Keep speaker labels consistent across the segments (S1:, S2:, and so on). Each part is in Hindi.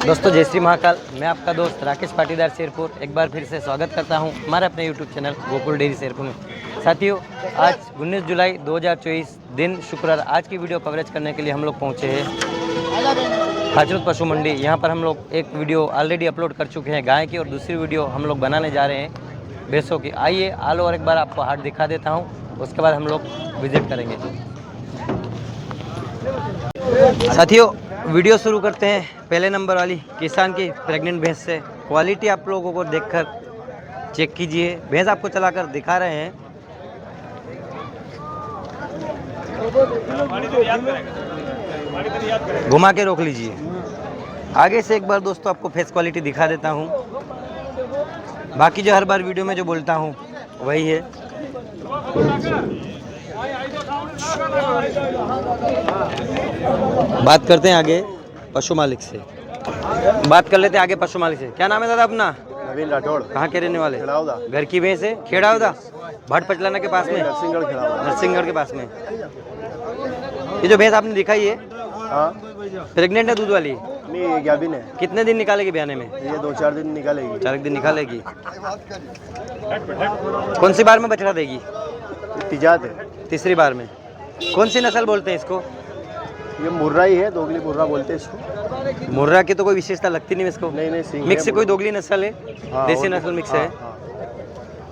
S1: दोस्तों जय श्री महाकाल। मैं आपका दोस्त राकेश पाटीदार शेरपुर एक बार फिर से स्वागत करता हूं हमारे अपने YouTube channel Gokul dairy Sherpur में। साथियों, आज 19 जुलाई 2024 दिन शुक्रवार। आज की वीडियो कवरेज करने के लिए हम लोग पहुंचे हैं हाजरत पशु मंडी। यहां पर हम लोग एक वीडियो ऑलरेडी अपलोड कर चुके हैं गाय की, और दूसरी वीडियो हम लोग बनाने जा रहे हैं भैंसों की। आइए आल ओवर एक बार आपको हाट दिखा देता हूँ, उसके बाद हम लोग विजिट करेंगे। साथियों, वीडियो शुरू करते हैं पहले नंबर वाली किसान की प्रेग्नेंट भैंस से। क्वालिटी आप लोगों को देखकर चेक कीजिए। भैंस आपको चलाकर दिखा रहे हैं। घुमा के रोक लीजिए। आगे से एक बार दोस्तों आपको फेस क्वालिटी दिखा देता हूं। बाकी जो हर बार वीडियो में जो बोलता हूं वही है। बात करते हैं आगे पशु मालिक से। बात कर लेते हैं आगे पशु मालिक से। क्या नाम है दादा अपना?
S2: नवीन राठौड़।
S1: कहाँ के रहने वाले?
S2: खेड़ावदा।
S1: घर की भैंस है? खेड़ावदा भट पचलाना के पास में,
S2: नरसिंहगढ़ खेड़ावदा।
S1: नरसिंहगढ़ के पास में। ये जो भैंस आपने दिखाई है,
S2: हाँ
S1: प्रेग्नेंट है दूध वाली?
S2: नहीं, ये गाभिन है।
S1: कितने दिन निकालेगी ब्याने में?
S2: ये 2-4 दिन निकालेगी।
S1: 4 दिन निकालेगी। कौन सी बार में बछड़ा देगी?
S2: तिजात है।
S1: तीसरी बार में। कौन सी नस्ल बोलते हैं इसको?
S2: ये मुर्रा ही है, दोगली मुर्रा बोलते हैं इसको।
S1: मुर्रा की तो कोई विशेषता लगती नहीं इसको।
S2: नहीं नहीं,
S1: मिक्स से कोई दोगली नस्ल है?
S2: हाँ,
S1: देसी नस्ल मिक्स है।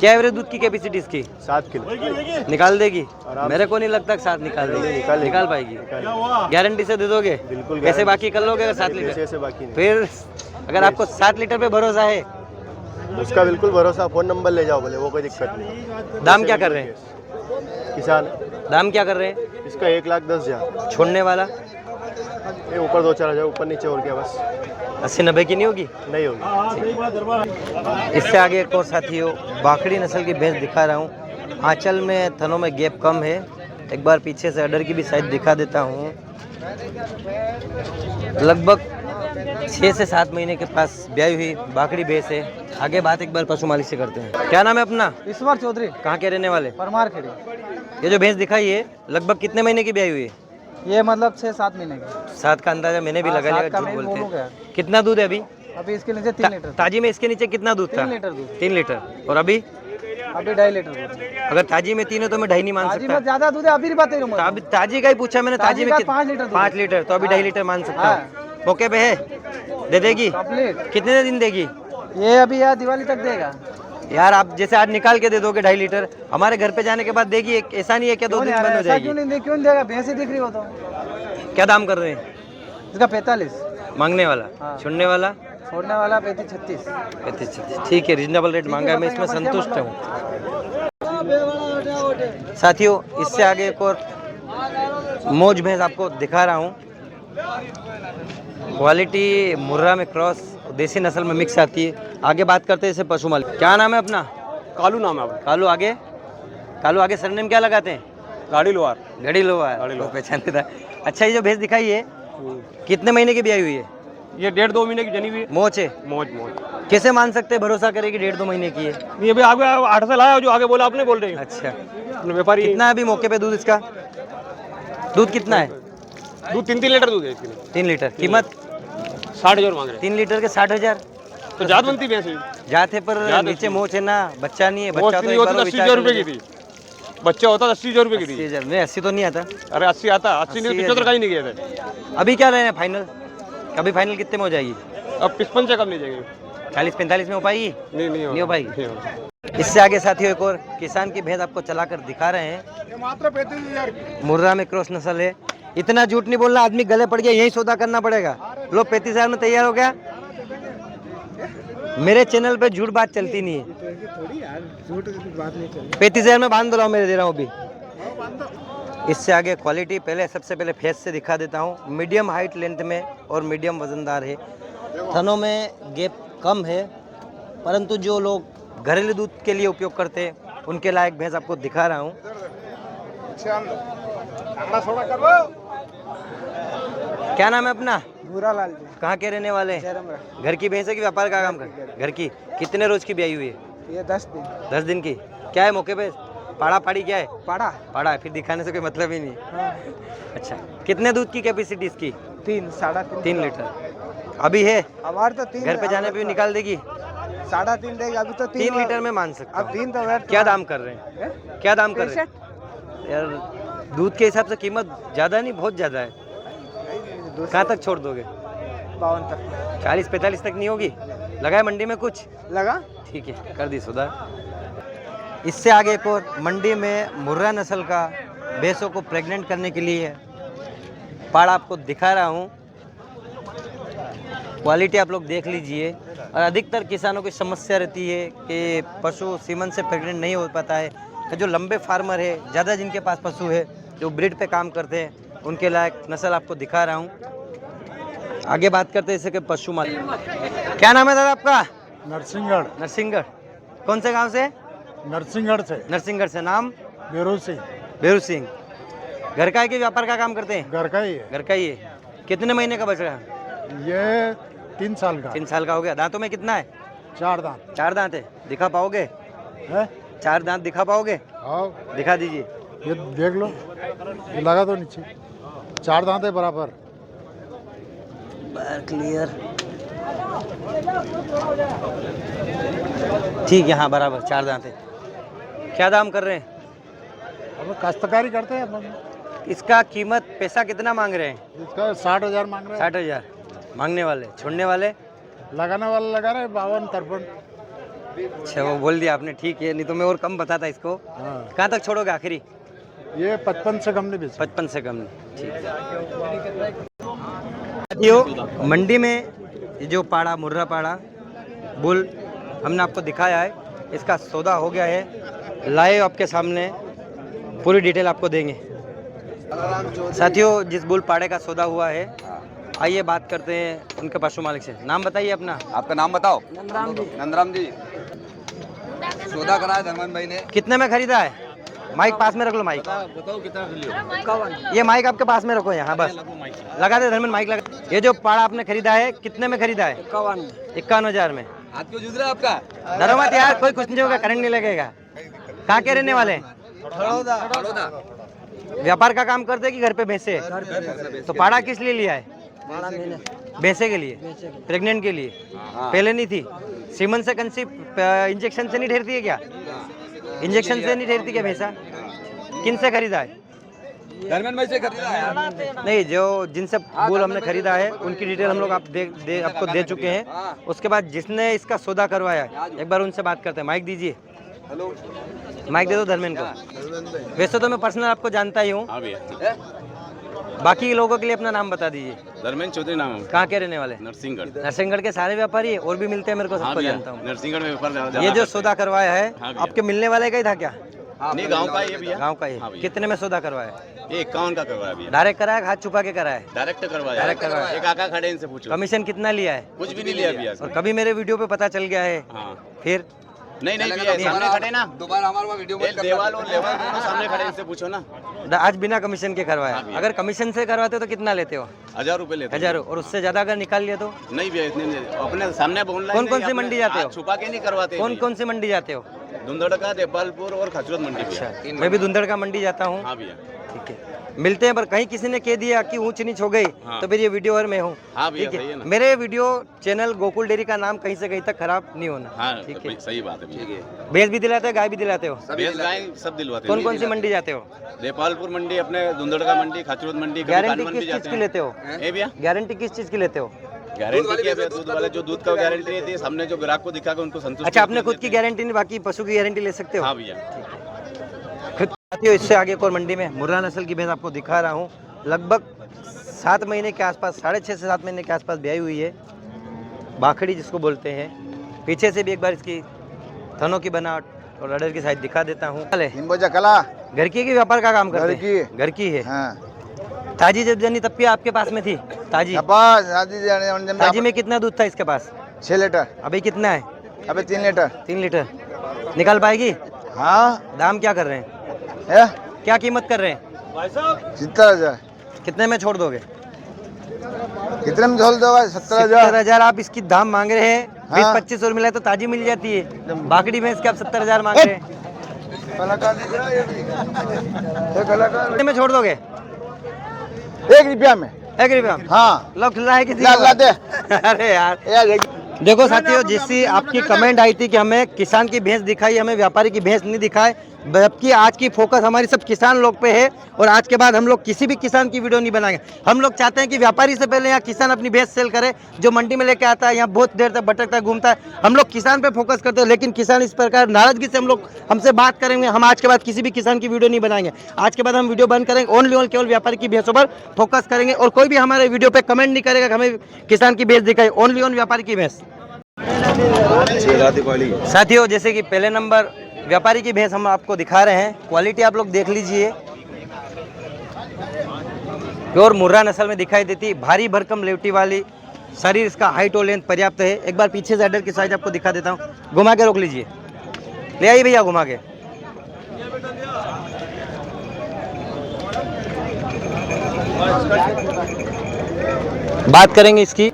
S1: क्या एवरेज दूध की कैपेसिटी इसकी?
S2: 7 किलो
S1: निकाल देगी?
S2: आराम
S1: मेरे को नहीं लगता कि 7 निकाल देगी। निकाल पाएगी?
S2: निकाल।
S1: गारंटी से दे दोगे?
S2: बिल्कुल।
S1: कैसे बाकी कर लोगे अगर 7 लीटर?
S2: ऐसे बाकी नहीं।
S1: फिर अगर आपको 7 लीटर पे भरोसा है,
S2: उसका बिल्कुल भरोसा। फोन नंबर ले जाओ बोले, वो कोई दिक्कत नहीं।
S1: दाम क्या कर रहे हैं?
S2: किसान
S1: दाम क्या कर रहे हैं?
S2: इसका 1,10,000।
S1: छोड़ने वाला?
S2: ये ऊपर 2-4 हज़ार, ऊपर नीचे और क्या बस।
S1: 80-90 की नहीं होगी?
S2: नहीं होगी।
S1: इससे आगे एक और साथियों बाखड़ी नस्ल की भैंस दिखा रहा हूँ। आंचल में थनों में गैप कम है। एक बार पीछे से अडर की भी साइज दिखा देता हूँ। लगभग 6 से 7 महीने के पास ब्याई हुई बाखड़ी भैंस है। आगे बात एक बार पशु मालिक से करते हैं। क्या नाम है अपना?
S3: ईश्वर चौधरी।
S1: कहाँ के रहने वाले?
S3: परमार खेड़ी।
S1: ये जो भैंस दिखाई है लगभग कितने महीने की ब्याई हुई है?
S3: ये मतलब 6-7 महीने की।
S1: 7 का अंदाजा मैंने भी लगा लिया, झूठ बोलते हैं। कितना दूध है अभी?
S3: अभी इसके नीचे 3 लीटर।
S1: ताजी में इसके नीचे कितना दूध था?
S3: 3 लीटर दूध।
S1: 3 लीटर। और अभी?
S3: अभी 2.5 लीटर दूध।
S1: अगर ताजी में 3 है तो मैं 2.5 नहीं मान
S3: ताजी
S1: सकता।
S3: में ज्यादा दूध है, अभी बता रहा हूं मैं।
S1: अभी ताजी का ही पूछा मैंने। ताजी में
S3: 5 लीटर दूध।
S1: 5 लीटर तो अभी 2.5 लीटर मान सकता हूँ। मौके पे है? दे देगी?
S3: कंप्लीट।
S1: कितने दिन देगी?
S3: ये अभी यार दिवाली तक देगा
S1: यार। आप जैसे आज निकाल के दे दोगे 2.5 लीटर, हमारे घर पे जाने के बाद देगी? ऐसा नहीं है क्या 2 दिन बंद हो जाएगी?
S3: क्यों नहीं देगा? भैंस ही दिख रही हो तो।
S1: क्या दाम कर रहे हैं
S3: इसका 45
S1: मांगने वाला?
S3: हाँ।
S1: छोड़ने वाला?
S3: छोड़ने वाला 35-36।
S1: 35-36 ठीक है, रीजनेबल रेट मांगा है, मैं इसमें संतुष्ट हूँ। साथियों, इससे आगे एक और मौज भैंस आपको दिखा रहा हूँ। क्वालिटी मुर्रा में क्रॉस, देसी नस्ल में मिक्स आती है। आगे बात करते हैं इसे पशु मालिक। क्या नाम है अपना?
S2: कालू नाम है।
S1: कालू आगे? कालू आगे सरनेम क्या लगाते हैं?
S2: गाड़ी लोहार।
S1: गड़ी लोहार। पहचानते था। अच्छा, ये जो भैंस दिखाई है कितने महीने की ब्याई हुई है?
S2: ये 1.5-2 महीने की जनी हुई है।
S1: मोच है?
S2: मौज।
S1: कैसे मान सकते हैं, भरोसा करेगी 1.5-2 महीने की है?
S2: ये भी आगे 8 साल आया, जो आगे बोला आपने बोल रहे हैं।
S1: अच्छा,
S2: व्यापारी।
S1: कितना है अभी मौके पे दूध इसका? दूध कितना है?
S2: दूध 3 लीटर दूध है इसके।
S1: 3 लीटर। कीमत?
S2: 60,000 मांग रहे
S1: 3 लीटर के 60,000।
S2: हैं। तो जात बनती भैंस है।
S1: जाते पर नीचे मोच है ना, बच्चा नहीं है। बच्चा तो एक बार
S2: 80,000 रुपए की थी। बच्चा होता 80,000 रुपए की थी।
S1: 80,000 नहीं, 80 तो नहीं आता।
S2: अरे 80 आता, 80 नहीं, 75 का ही नहीं गया था।
S1: अभी क्या रहे हैं फाइनल? अभी फाइनल कितने में हो जाएगी?
S2: अब 55 से कम नहीं जाएंगे।
S1: 40-45 में हो पाएगी?
S2: नहीं
S1: हो पाएगी। इससे आगे साथियों एक और किसान की भैंस आपको चलाकर दिखा रहे हैं।
S2: मात्र 35,000।
S1: मुर्रा में क्रॉस नस्ल है। इतना झूठ नहीं बोलना, आदमी गले पड़ गया, यही सौदा करना पड़ेगा। लो 35,000 में तैयार हो गया। मेरे चैनल पे झूठ बात चलती नहीं है। 35,000 में बांध दो, मैं दे रहा हूँ अभी। इससे आगे क्वालिटी पहले सबसे पहले फेस से दिखा देता हूँ। मीडियम हाइट लेंथ में और मीडियम वजनदार है। थनों में गैप कम है, परंतु जो लोग घरेलू दूध के लिए उपयोग करते हैं उनके लायक भैंस आपको दिखा रहा हूँ। क्या नाम है अपना?
S3: भूरा लाल जी।
S1: कहाँ के रहने वाले?
S3: जयरामगढ़।
S1: घर की भैंस है कि व्यापार का काम कर? घर की। कितने रोज की ब्याई हुई है?
S3: ये 10 दिन।
S1: 10 दिन की। क्या है मौके पे? पाड़ा पाड़ी क्या है?
S3: पाड़ा।
S1: पाड़ा है, फिर दिखाने से कोई मतलब ही नहीं।
S3: हाँ।
S1: अच्छा, कितने दूध की कैपेसिटी इसकी?
S3: 3 साढ़े
S1: 3 लीटर। अभी है
S3: हमारे तो 3
S1: घर पे जाने पे भी निकाल देगी
S3: 3.5 देगी अभी तो
S1: 3 लीटर में मान सकता
S3: अब
S1: हूँ।
S3: 3 तो वेट
S1: क्या दाम कर रहे हैं, क्या दाम कर रहे हैं यार? दूध के हिसाब से कीमत ज़्यादा नहीं, बहुत ज़्यादा है। कहाँ तक छोड़ दोगे?
S3: 52 तक
S1: 40-45 तक नहीं होगी? लगाए मंडी में कुछ?
S3: लगा।
S1: ठीक है, कर दी सुधार। इससे आगे एक और मंडी में मुर्रा नस्ल का भैंसों को प्रेग्नेंट करने के लिए पाड़ा आपको दिखा रहा हूँ। क्वालिटी आप लोग देख लीजिए। और अधिकतर किसानों की समस्या रहती है कि पशु सीमन से प्रेग्नेंट नहीं हो पाता है। तो जो लंबे फार्मर है, ज़्यादा जिनके पास पशु है, जो ब्रीड पे काम करते हैं, उनके लायक नस्ल आपको दिखा रहा हूँ। आगे बात करते हैं इससे कि पशु मालिक। क्या नाम है दादा आपका?
S4: नरसिंहगढ़।
S1: नरसिंहगढ़। कौन से गांव से?
S4: नरसिंहगढ़ से।
S1: नरसिंहगढ़ से। नाम?
S4: बेरू सिंह।
S1: बेरू सिंह। घर का है कि व्यापार का काम करते हैं?
S4: घर का ही है।
S1: घर का ही है। कितने महीने का बछड़ा?
S4: ये 3 साल का।
S1: 3 साल का हो गया। दांतों में कितना है?
S4: 4 दांत
S1: 4 दांत है। दिखा पाओगे?
S4: है।
S1: 4 दांत दिखा पाओगे?
S4: आओ
S1: दिखा दीजिए।
S4: ये देख लो, ये लगा दो नीचे। 4 दांत है बराबर।
S1: क्लियर। ठीक है, हाँ बराबर 4 दांत है। क्या दाम कर रहे हैं?
S4: अब काश्तकारी करते हैं अपन।
S1: इसका कीमत पैसा कितना मांग रहे हैं?
S4: इसका 60,000 मांग रहे हैं।
S1: 60,000 मांगने वाले। छोड़ने वाले?
S4: लगाने वाला लगा रहे 52-53।
S1: अच्छा, वो बोल दिया आपने। ठीक है, नहीं तो मैं और कम बताता इसको।
S4: हाँ,
S1: कहाँ तक छोड़ोगे आखिरी?
S4: ये 55 से कम नहीं बेच।
S1: 55 से कम नहीं। ठीक है। साथियों, मंडी में ये जो पाड़ा, मुर्रा पाड़ा बुल हमने आपको दिखाया है, इसका सौदा हो गया है। लाइव आपके सामने पूरी डिटेल आपको देंगे। साथियों, जिस बुल पाड़े का सौदा हुआ है, आइए बात करते हैं उनके पशु मालिक से। नाम बताइए अपना।
S5: आपका नाम बताओ।
S3: नंदराम जी।
S5: सौदा कराया धर्मन भाई ने।
S1: कितने में खरीदा है? माइक पास में रख लो। माइक
S5: बताओ कितना लियो।
S1: ये माइक आपके पास में रखो यहाँ, बस लगा दे धर्मेंद्र, माइक लगा। ये जो पाड़ा आपने खरीदा है, कितने में खरीदा है? 51,000 में।
S5: हाथ क्यों जूझ रहा है आपका?
S1: डरो मत यार, कोई कुछ नहीं होगा, करंट नहीं लगेगा। कहाँ के रहने वाले?
S5: बड़ौदा।
S1: व्यापार का काम करते हैं कि घर पे भैंसे? तो पाड़ा किस लिए लिया है? भैंसे के लिए, प्रेग्नेंट के लिए। पहले नहीं थी? सीमन से कंसीव इंजेक्शन से नहीं ठहरती है क्या? इंजेक्शन से नहीं ठहरती क्या भैंसा? किन से खरीदा है?
S5: धर्मन भाई से खरीदा है।
S1: नहीं, जो जिनसे बुल हमने खरीदा है उनकी डिटेल हम लोग आपको दे चुके हैं। उसके बाद जिसने इसका सौदा करवाया, एक बार उनसे बात करते हैं। माइक दीजिए।
S5: हेलो।
S1: माइक दे दो धर्मेंद्र को। वैसे तो मैं पर्सनल आपको जानता ही हूँ, बाकी लोगों के लिए अपना नाम बता दीजिए।
S6: धर्मेंद्र चौधरी नाम है।
S1: कहाँ के रहने वाले?
S6: नरसिंहगढ़।
S1: नरसिंहगढ़ के सारे व्यापारी और भी मिलते हैं मेरे को, सबको जानता हूँ।
S6: नरसिंहगढ़ में व्यापार
S1: ये जो सौदा करवाया है,
S6: हाँ भैया।
S1: आपके मिलने वाले का ही था क्या?
S6: नहीं, गांव का ही है भैया।
S1: गाँव का ही।
S6: हाँ भैया।
S1: कितने में सौदा करवाया?
S6: ये 51 का करवाया भैया।
S1: डायरेक्ट कराया, हाथ छुपा के कराया?
S6: डायरेक्ट करवाया।
S1: डायरेक्ट करवाया।
S6: एक काका खड़े, इनसे पूछो।
S1: कमीशन कितना लिया है?
S6: कुछ भी नहीं लिया भैया।
S1: और कभी मेरे वीडियो पे पता चल गया है
S6: हाँ।
S1: फिर?
S6: नहीं भैया, सामने खड़े ना।
S5: दोबारा हमारे पास वीडियो मत
S6: देवाल और लेवल दोनों सामने खड़े, इनसे पूछो ना।
S1: आज बिना कमीशन के करवाया।
S6: हाँ भैया।
S1: अगर कमीशन से करवाते हो तो कितना लेते हो?
S6: 1000 रुपए लेते हैं।
S1: 1000। और उससे ज्यादा अगर निकाल लिया तो?
S6: नहीं भैया, इतने नहीं। अपने सामने बोल रहे।
S1: कौन-कौन सी मंडी जाते हो?
S6: छुपा के नहीं करवाते।
S1: कौन से मंडी जाते हो?
S6: धुंधड़का, देपालपुर और खचरत मंडी भैया।
S1: अच्छा, मैं भी धुंधड़ का मंडी जाता हूँ।
S6: हाँ भैया।
S1: ठीक है, मिलते हैं। पर कहीं किसी ने कह दिया कि ऊंच नीच हो गई,
S6: हाँ।
S1: तो फिर ये वीडियो और मैं हूँ।
S6: हाँ भैया,
S1: ठीक
S6: सही है
S1: है,
S6: ना।
S1: मेरे वीडियो चैनल गोकुल डेयरी का नाम कहीं से कहीं तक खराब नहीं होना।
S6: हाँ,
S1: ठीक है।
S6: सही बात है भैया।
S1: भैंस भी दिलाते हो, गाय भी दिलाते हो?
S6: भैंस गाय सब दिलवाते हैं।
S1: कौन सी मंडी जाते हो?
S6: देपालपुर मंडी, अपने धुंधड़का मंडी, खचरत मंडी, कभी
S1: गारंटी
S6: कानमन भी
S1: किस चीज
S6: जाते
S1: की
S6: हैं।
S1: लेते हो?
S6: ए भैया,
S1: गारंटी किस चीज की लेते हो?
S6: गारंटी क्या है? दूध वाले जो दूध का गारंटी रहती है, हमने जो ग्राहक को दिखा के उनको संतुष्ट।
S1: अच्छा, आपने खुद की गारंटी नहीं, बाकी पशु की गारंटी ले सकते हो?
S6: हाँ भैया।
S1: साथियों, इससे आगे एक और मंडी में मुर्रा नस्ल की भैंस आपको दिखा रहा हूँ। लगभग 7 महीने के आसपास, 6.5 से 7 महीने के आसपास ब्याई हुई है। बाखड़ी जिसको बोलते हैं। पीछे से भी एक बार इसकी थनों की बनावट और अडर की साइज दिखा देता हूँ।
S3: निम्बोजा कला।
S1: घर की व्यापार का काम करते हैं?
S3: घर
S1: घर की है।
S3: हाँ।
S1: ताजी जब जनी तब भी आपके पास में थी? ताजी ताजी में कितना दूध था इसके पास?
S3: 6 लीटर।
S1: अभी कितना है?
S3: अबे 3 लीटर।
S1: 3 लीटर निकाल पाएगी?
S3: हाँ।
S1: दाम क्या कर रहे हैं? क्या कीमत कर रहे हैं?
S3: 70,000।
S1: कितने में छोड़ दोगे?
S3: कितने में झोल दोगे? 70,000।
S1: 70,000 आप इसकी दाम मांग रहे हैं।
S3: हाँ।
S1: 20-25 और मिला तो ताजी मिल जाती है। बाकड़ी भैंस के आप 70,000 मांग रहे हैं। कितने में छोड़ दोगे?
S3: 1 रुपया में।
S1: है कि नहीं भैया?
S3: हाँ
S1: लो खिला है किसी
S3: ला
S1: को?
S3: ला दे
S1: अरे यार
S3: ये देख
S1: देखो साथियों, जिससे आपकी कमेंट आई थी कि हमें किसान की भैंस दिखाई, हमें व्यापारी की भैंस नहीं दिखाए, जबकि आज की फोकस हमारी सब किसान लोग पे है। और आज के बाद हम लोग किसी भी किसान की वीडियो नहीं बनाएंगे। हम लोग चाहते हैं कि व्यापारी से पहले यहाँ किसान अपनी भैंस सेल करे, जो मंडी में लेके आता है, यहाँ बहुत देर तक भटकता है, घूमता है। हम लोग किसान पे फोकस करते हैं, लेकिन किसान इस प्रकार नाराजगी से हमसे बात करेंगे। हम आज के बाद किसी भी किसान की वीडियो नहीं बनाएंगे। आज के बाद हम वीडियो बंद करेंगे, ओनली केवल व्यापारी की भैंसों पर फोकस करेंगे। और कोई भी हमारे वीडियो पे कमेंट नहीं करेगा कि हमें किसान की भैंस दिखाई, ओनली व्यापारी की भैंस। साथियों, जैसे कि पहले नंबर व्यापारी की भैंस हम आपको दिखा रहे हैं, क्वालिटी आप लोग देख लीजिए, प्योर मुर्रा नस्ल में दिखाई देती, भारी भरकम लेवटी वाली, शरीर इसका हाइट और लेंथ पर्याप्त है। एक बार पीछे से अडर की साइज आपको दिखा देता हूँ, घुमा के रोक लीजिए, ले आइए भैया घुमा के। बात करेंगे इसकी,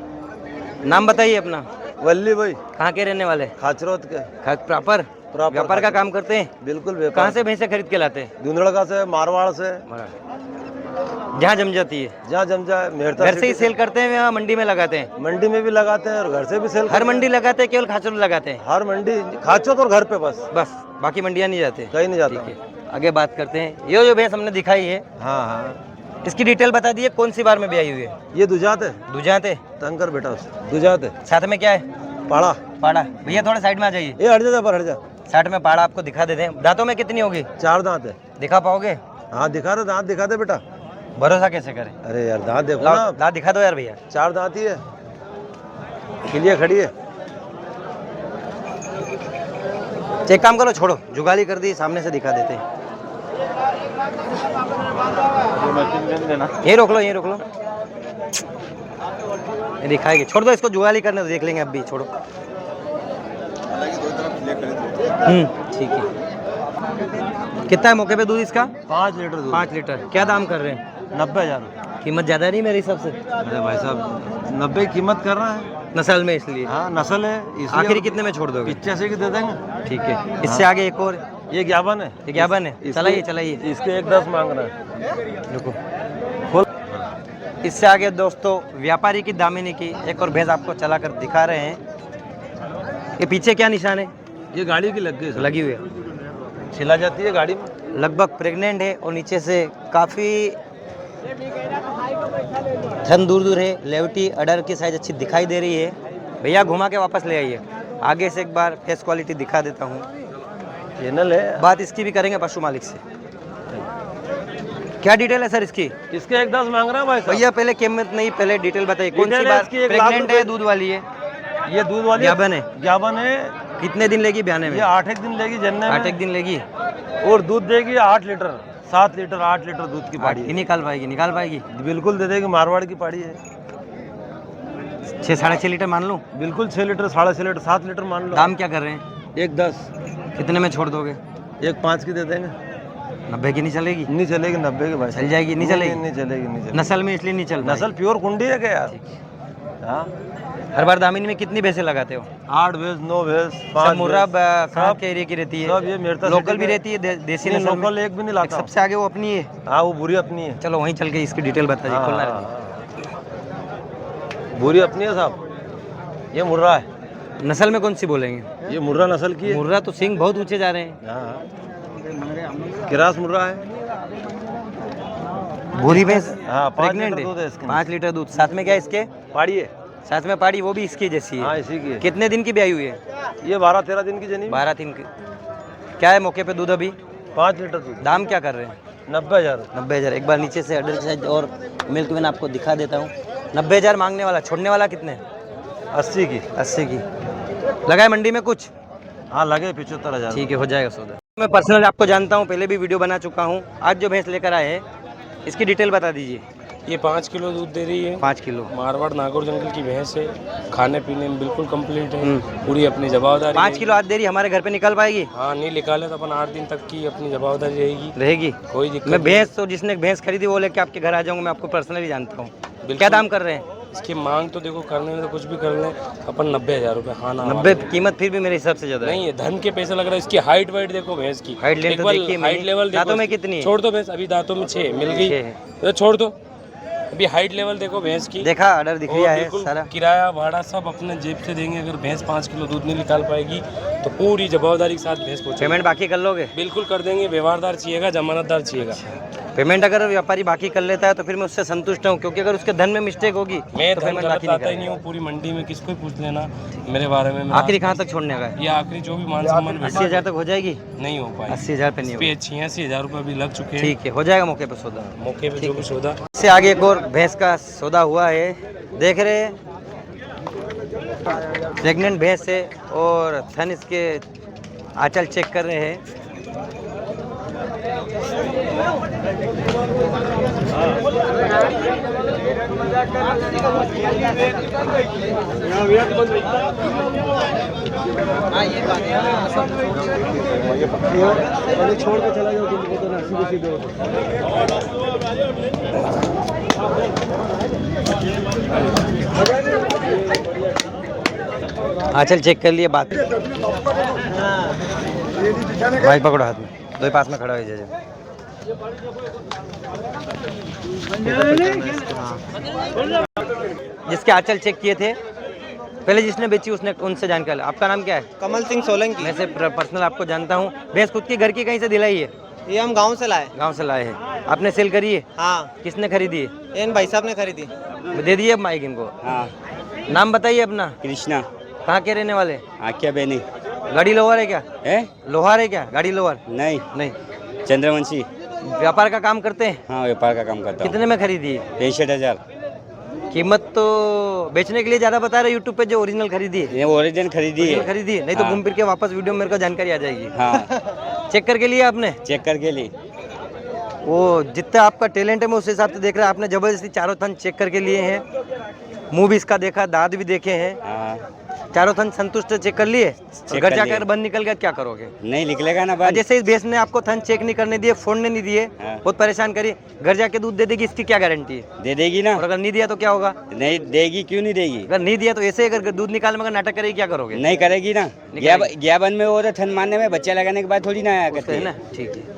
S1: नाम बताइए अपना।
S3: वल्ली भाई
S1: कहाँ के रहने वाले?
S3: खाचरोत के
S1: प्रॉपर व्यापार का काम करते हैं?
S3: बिल्कुल
S1: कहाँ से भैंसे खरीद के लाते हैं?
S3: धुंधड़का से मारवाड़ से
S1: जहाँ जम जाती है,
S3: जहाँ जम जाए। मेहरता
S1: घर से ही सेल करते हैं या मंडी में लगाते हैं?
S3: मंडी में भी लगाते हैं और घर से भी सेल।
S1: हर मंडी लगाते हैं केवल खाचर लगाते हैं?
S3: हर मंडी खाचोत और घर पे बस
S1: बाकी मंडियाँ नहीं जाते?
S3: कहीं नहीं जाता।
S1: ठीक है, आगे बात करते हैं। ये जो भैंस हमने दिखाई है,
S3: हाँ हाँ
S1: इसकी डिटेल बता दीजिए, कौन सी बार में ब्याई हुई है?
S3: ये दुजात है,
S1: दुजात है।
S3: तंकर बेटा उसे दुजात है।
S1: साथ में क्या है?
S3: पाड़ा
S1: पाड़ा। भैया थोड़ा साइड में आ जाइए,
S3: ये हट जा पर हट जा।
S1: साइड में पाड़ा आपको दिखा देते हैं। दांतों में कितनी होगी?
S3: 4 दांत है।
S1: दिखा पाओगे?
S3: हाँ दिखा दे, दांत दिखा दे बेटा।
S1: भरोसा कैसे करें?
S3: अरे यार दांत देखो ना,
S1: दांत दिखा दो यार भैया।
S3: 4 दांत ही है, खिलिए खड़ी है।
S1: एक काम करो, छोड़ो, जुगाली कर दी, सामने से दिखा देते हैं। ये रोक लो, ये रोक लो, ये दिखाएगी। छोड़ दो इसको, जुगाली करने तो देख लेंगे अभी, छोड़ो। ठीक है। कितना है मौके पे दूध इसका?
S3: 5 लीटर दूध।
S1: 5 लीटर। क्या दाम कर रहे हैं?
S3: 90,000।
S1: कीमत ज्यादा नहीं मेरे हिसाब से?
S3: अरे भाई साहब 90 कीमत कर रहा है
S1: नस्ल में, इसलिए।
S3: हाँ नस्ल है इसलिए।
S1: आखिरी कितने में छोड़ दोगे?
S3: 85 की दे देंगे।
S1: ठीक है। इससे आगे एक और,
S3: ये 51 है।
S1: ये 51 है। चलाइए चलाइए,
S3: इसके 1.10 मांग रहा है।
S1: रुको खोल। इससे आगे दोस्तों व्यापारी की दामिनी की एक और भैंस आपको चलाकर दिखा रहे हैं। ये पीछे क्या निशान है?
S3: ये गाड़ी की लग गई सर।
S1: लगी हुई है,
S3: छिला जाती है गाड़ी में।
S1: लगभग प्रेग्नेंट है और नीचे से काफ़ी थन दूर दूर है। लेवटी अडर की साइज अच्छी दिखाई दे रही है। भैया घुमा के वापस ले आइए। आगे से एक बार फेस क्वालिटी दिखा देता हूँ।
S3: चैनल है।
S1: बात इसकी भी करेंगे पशु मालिक से। क्या डिटेल है सर इसकी?
S3: इसके 1.10 मांग रहा है भाई साहब।
S1: भैया पहले कीमत नहीं, पहले डिटेल बताइए। कौन सी
S3: डिटेल है
S1: बात?
S3: इसकी 1 लाख
S1: प्रेग्नेंट है, दूध वाली है?
S3: ये दूध वाली
S1: ज्ञापन है।
S3: ज्ञापन है।
S1: कितने दिन लेगी ब्याने में?
S3: ये 8 दिन लेगी जन्ने में।
S1: 8 दिन लेगी
S3: और दूध देगी 8 लीटर 7 लीटर 8 लीटर दूध की पाड़ी
S1: ही
S3: है।
S1: निकाल पाएगी? निकाल पाएगी,
S3: बिल्कुल दे देगी। मारवाड़ की पाड़ी है।
S1: 6 साढ़े 6 लीटर मान लूँ?
S3: बिल्कुल 6 लीटर 6.5 लीटर 7 लीटर मान लो।
S1: दाम क्या कर रहे हैं?
S3: 1.10।
S1: कितने में छोड़ दोगे?
S3: 1.5 की दे देंगे।
S1: 90 की नहीं चलेगी?
S3: नहीं चलेगी 90 की भाई।
S1: चल जाएगी? नहीं चलेगी?
S3: नहीं चलेगी, नहीं चलेगी।
S1: नस्ल में इसलिए नहीं चल पाएगी।
S3: नस्ल प्योर कुंडी है क्या यार? हाँ।
S1: हर बार दामिनी में कितनी भैंसे लगाते हो?
S3: 8 भैंस 9 भैंस
S1: सब
S3: 5
S1: मुर्रा कहाँ के एरिया की रहती है?
S3: सब ये मेरता
S1: लोकल
S3: सिटी
S1: भी
S3: में।
S1: रहती है, देसी
S3: नहीं,
S1: नस्ल में?
S3: लोकल एक भी नहीं लाता हूँ।
S1: सबसे आगे वो अपनी है?
S3: हाँ वो बुरी अपनी है।
S1: चलो वहीं चल के इसकी डिटेल बता दीजिए। खोलना है।
S3: बुरी अपनी है साहब। ये मुर्रा है।
S1: नस्ल में कौन सी बोलेंगे?
S3: ये मुर्रा नस्ल की है।
S1: मुर्रा तो सिंग बहुत ऊंचे जा रहे हैं।
S3: हाँ किरास मुर्रा है।
S1: भूरी भैंस
S3: हाँ 5
S1: प्रेग्नेंट
S3: लीटर दूध है
S1: है?
S3: इसके।
S1: 5 लीटर दूध। साथ में क्या है इसके?
S3: पाड़ी है।
S1: साथ में पाड़ी, वो भी इसकी जैसी
S3: हाँ
S1: है?
S3: इसी की है।
S1: कितने दिन की ब्याई हुई है?
S3: ये 12-13 दिन की जनी।
S1: 12 दिन की। क्या है मौके पे दूध अभी?
S3: 5 लीटर दूध।
S1: दाम क्या कर रहे हैं?
S3: 90,000।
S1: 90,000। एक बार नीचे से अडर साइज और मिल्क मैन आपको दिखा देता हूँ। 90,000 मांगने वाला, छोड़ने वाला कितने?
S3: 80 की।
S1: 80 की। लगाए मंडी में कुछ?
S3: हाँ लगे 75,000।
S1: ठीक है, हो जाएगा सौदा। मैं पर्सनल आपको जानता हूँ, पहले भी वीडियो बना चुका हूँ। आज जो भैंस लेकर आए हैं इसकी डिटेल बता दीजिए।
S7: ये 5 किलो दूध दे रही है।
S1: 5 किलो।
S7: मारवाड़ नागौर जंगल की भैंस है। खाने पीने में बिल्कुल कंप्लीट है। पूरी अपनी जवाबदारी।
S1: 5 किलो आज दे रही, हमारे घर पे निकल पाएगी?
S7: हाँ नहीं निकाले तो अपन 8 दिन तक की अपनी जवाबदारी
S1: रहेगी।
S7: कोई दिक्कत
S1: मैं भैंस तो जिसने भैंस खरीदी वो लेके आपके घर आ जाऊंगा। मैं आपको पर्सनली जानता हूँ। क्या दाम कर रहे हैं
S7: इसकी? मांग तो देखो करने में तो कुछ भी कर लें अपन 90,000 रुपये। हाँ ना
S1: 90 कीमत फिर भी मेरे हिसाब से ज्यादा
S7: नहीं है। धन के पैसे लग रहा है। इसकी हाइट वाइट देखो भैंस की।
S1: हाइट लेंथ तो देखिए।
S7: हाइट लेवल
S1: दांतों में कितनी है?
S7: छोड़ दो भैंस, अभी दांतों में 6 मिल गई
S1: 6 है।
S7: तो छोड़ दो। अभी हाइट लेवल देखो भैंस की।
S1: देखा ऑर्डर दिख
S7: और
S1: रहा है
S7: बिल्कुल
S1: सारा।
S7: किराया भाड़ा सब अपने जेब से देंगे। अगर भैंस 5 किलो दूध नहीं निकाल पाएगी तो पूरी जवाबदारी के साथ भैंस पहुँचेगी।
S1: पेमेंट बाकी कर लोगे?
S7: बिल्कुल कर देंगे। व्यवहारदार चाहिएगा, जमानतदार चाहिएगा।
S1: पेमेंट अगर व्यापारी बाकी कर लेता है तो फिर मैं उससे संतुष्ट हूँ, क्योंकि अगर उसके धन में मिस्टेक होगी
S7: मैं
S1: तो
S7: धन
S1: पेमेंट
S7: गलत
S1: बाकी
S7: लाता ही
S1: नहीं
S7: नहीं हूँ। पूरी मंडी में किसको भी पूछ लेना मेरे बारे में।
S1: आखिरी कहाँ तक छोड़ने का है?
S7: ये आखिरी जो भी मान सम्मान
S1: 80,000 तक हो जाएगी?
S7: नहीं हो पाए।
S1: 80,000 पे नहीं होगा।
S7: 86,000 रुपये अभी लग चुके हैं।
S1: ठीक है, हो जाएगा मौके पे सौदा।
S7: मौके पे जो भी सौदा।
S1: इससे आगे एक और भैंस का सौदा हुआ है, देख रहे हैं। प्रेग्नेंट भैंस है और थन इसके आंचल चेक कर रहे हैं।
S2: छोड़ के चला जाओ तुमको तो ना सीधे सीधे
S1: आंचल चेक कर लिए बात। भाई पकड़ो हाथ में, दो ही पास में खड़ा हो जाए। जिसके आंचल चेक किए थे पहले, जिसने बेची उसने, उनसे जानकारी। आपका नाम क्या है?
S8: कमल सिंह सोलंकी।
S1: मैं से पर्सनल आपको जानता हूँ। भैंस खुद की घर की कहीं से दिलाई है?
S8: ये हम गांव से लाए।
S1: गांव से लाए हैं। आपने सेल करी है?
S8: हाँ,
S1: किसने खरीदी है?
S8: इन भाई साहब ने खरीदी।
S1: दे दिए अब माइक इनको।
S6: हाँ,
S1: नाम बताइए अपना।
S6: कृष्णा
S1: कहाँ के रहने वाले?
S6: आख्या बेनी
S1: गाड़ी लोहार है क्या?
S6: है?
S1: लोहार है क्या? गाड़ी लोहार
S6: नहीं,
S1: नहीं।
S6: चंद्रवंशी।
S1: व्यापार का काम करते हैं?
S6: हाँ, व्यापार का काम करता हूँ।
S1: कितने में खरीदी है?
S6: 65,000।
S1: कीमत तो बेचने के लिए ज्यादा बता रहे यूट्यूब पे, जो ओरिजिनल खरीदी है।
S6: ये ओरिजिनल खरीदी है।
S1: खरीदी है, नहीं तो
S6: हाँ।
S1: घूम फिर के वापस वीडियो में मेरे को जानकारी आ जाएगी।
S6: हाँ,
S1: चेक करके लिए आपने?
S6: चेक करके ली।
S1: वो जितना आपका टैलेंट है मैं उस हिसाब से देख रहा है। आपने जबरदस्ती चारों थन चेक करके लिए हैं। मुंह भी इसका देखा, दांत भी देखे हैं।
S6: हाँ,
S1: चारों थन संतुष्ट चेक कर लिए? घर
S6: कर
S1: जाकर
S6: लिए।
S1: बंद निकल गया क्या करोगे?
S6: नहीं निकलेगा ना बंद।
S1: जैसे इस भैंस ने आपको थन चेक नहीं करने दिए, फोड़ने नहीं दिए,
S6: हाँ।
S1: बहुत परेशान करी, घर जाके दूध दे देगी, इसकी क्या गारंटी है?
S6: दे देगी ना।
S1: और अगर नहीं दिया तो क्या होगा?
S6: नहीं देगी, क्यों नहीं देगी?
S1: अगर नहीं दिया तो ऐसे ही अगर दूध निकालने में अगर नाटक करेगी क्या करोगे?
S6: नहीं करेगी ना।
S1: निकलेगी।
S6: ज्ञापन में वो तो थन मारने में बच्चा लगाने के बाद थोड़ी ना आया करती
S1: है
S6: है।
S1: ना। ठीक है।